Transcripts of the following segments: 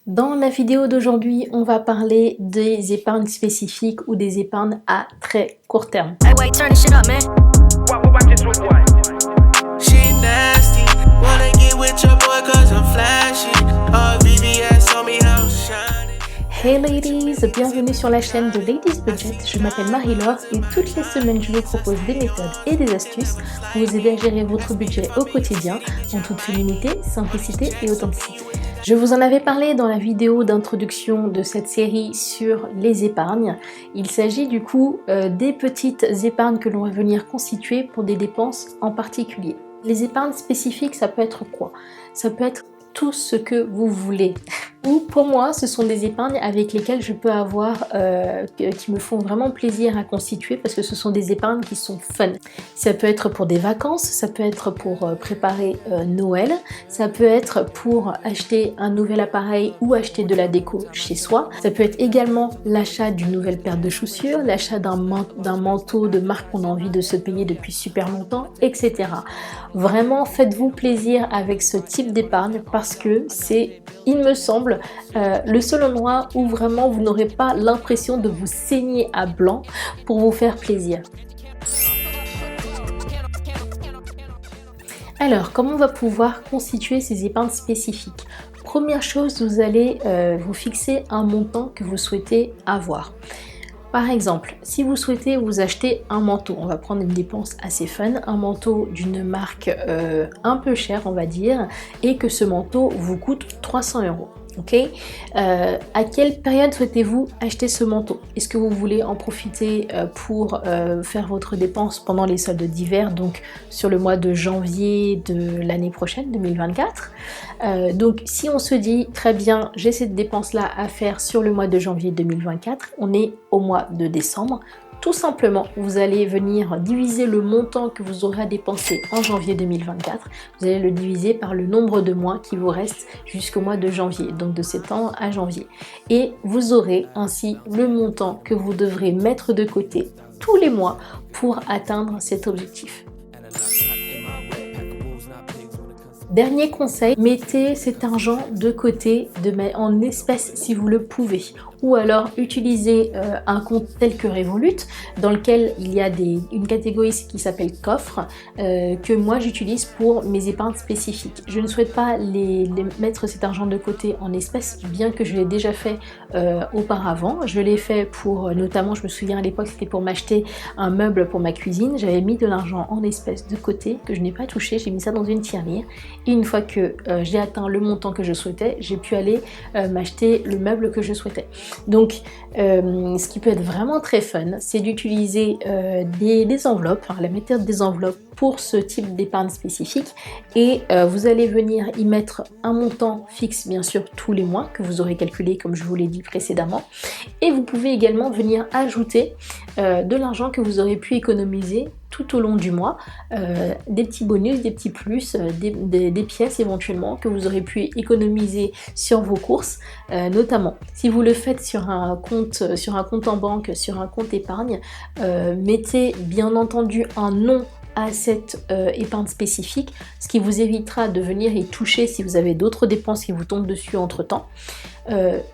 Dans la vidéo d'aujourd'hui, on va parler des épargnes spécifiques ou des épargnes à très court terme. Hey ladies, bienvenue sur la chaîne de Ladies Budget. Je m'appelle Marie-Laure et toutes les semaines je vous propose des méthodes et des astuces pour vous aider à gérer votre budget au quotidien en toute féminité, simplicité et authenticité. Je vous en avais parlé dans la vidéo d'introduction de cette série sur les épargnes. Il s'agit du coup des petites épargnes que l'on va venir constituer pour des dépenses en particulier. Les épargnes spécifiques, ça peut être quoi? Ça peut être tout ce que vous voulez. Ou pour moi, ce sont des épargnes avec lesquelles je peux avoir, qui me font vraiment plaisir à constituer parce que ce sont des épargnes qui sont fun. Ça peut être pour des vacances, ça peut être pour préparer Noël, ça peut être pour acheter un nouvel appareil ou acheter de la déco chez soi. Ça peut être également l'achat d'une nouvelle paire de chaussures, l'achat d'un manteau de marque qu'on a envie de se payer depuis super longtemps, etc. Vraiment, faites-vous plaisir avec ce type d'épargne parce que c'est, il me semble, le seul endroit où vraiment vous n'aurez pas l'impression de vous saigner à blanc pour vous faire plaisir. Alors, comment on va pouvoir constituer ces épargnes spécifiques? Première chose, vous allez vous fixer un montant que vous souhaitez avoir. Par exemple, si vous souhaitez vous acheter un manteau, on va prendre une dépense assez fun, un manteau d'une marque un peu chère on va dire, et que ce manteau vous coûte 300 €. Ok, à quelle période souhaitez-vous acheter ce manteau? Est-ce que vous voulez en profiter pour faire votre dépense pendant les soldes d'hiver, donc sur le mois de janvier de l'année prochaine, 2024? Donc si on se dit très bien, j'ai cette dépense-là à faire sur le mois de janvier 2024, on est au mois de décembre. Tout simplement, vous allez venir diviser le montant que vous aurez à dépenser en janvier 2024. Vous allez le diviser par le nombre de mois qui vous reste jusqu'au mois de janvier, donc de septembre à janvier. Et vous aurez ainsi le montant que vous devrez mettre de côté tous les mois pour atteindre cet objectif. Dernier conseil, mettez cet argent de côté en espèces si vous le pouvez. Ou alors utilisez un compte tel que Revolut dans lequel il y a une catégorie qui s'appelle coffre que moi j'utilise pour mes épargnes spécifiques. Je ne souhaite pas mettre cet argent de côté en espèces, bien que je l'ai déjà fait auparavant. Je l'ai fait pour, notamment je me souviens à l'époque c'était pour m'acheter un meuble pour ma cuisine. J'avais mis de l'argent en espèces de côté que je n'ai pas touché, j'ai mis ça dans une tirelire. Et une fois que j'ai atteint le montant que je souhaitais, j'ai pu aller m'acheter le meuble que je souhaitais. Donc, ce qui peut être vraiment très fun, c'est d'utiliser des enveloppes, la méthode des enveloppes pour ce type d'épargne spécifique et vous allez venir y mettre un montant fixe bien sûr tous les mois que vous aurez calculé comme je vous l'ai dit précédemment et vous pouvez également venir ajouter de l'argent que vous aurez pu économiser tout au long du mois, des petits bonus, des petits plus, des pièces éventuellement que vous aurez pu économiser sur vos courses, notamment si vous le faites sur un compte en banque, sur un compte épargne, mettez bien entendu un nom à cette épargne spécifique, ce qui vous évitera de venir y toucher si vous avez d'autres dépenses qui vous tombent dessus entre temps.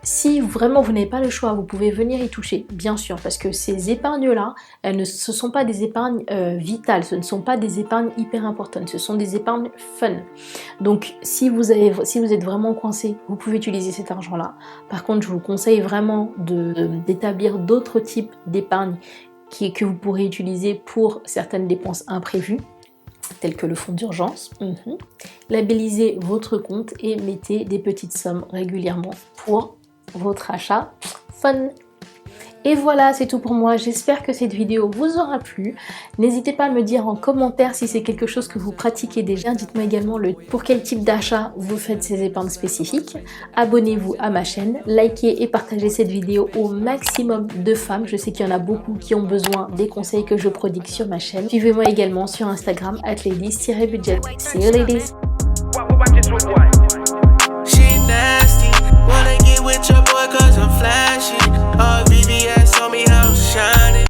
Si vraiment vous n'avez pas le choix, vous pouvez venir y toucher, bien sûr, parce que ces épargnes-là, ce ne sont pas des épargnes vitales, ce ne sont pas des épargnes hyper importantes, ce sont des épargnes fun. Donc si vous êtes vraiment coincé, vous pouvez utiliser cet argent-là. Par contre, je vous conseille vraiment d'établir d'autres types d'épargnes que vous pourrez utiliser pour certaines dépenses imprévues, telles que le fonds d'urgence. Labellisez votre compte et mettez des petites sommes régulièrement pour votre achat fun. Et voilà, c'est tout pour moi. J'espère que cette vidéo vous aura plu. N'hésitez pas à me dire en commentaire si c'est quelque chose que vous pratiquez déjà. Dites-moi également pour quel type d'achat vous faites ces épargnes spécifiques. Abonnez-vous à ma chaîne, likez et partagez cette vidéo au maximum de femmes. Je sais qu'il y en a beaucoup qui ont besoin des conseils que je prodigue sur ma chaîne. Suivez-moi également sur Instagram @ladies-budget. See you ladies!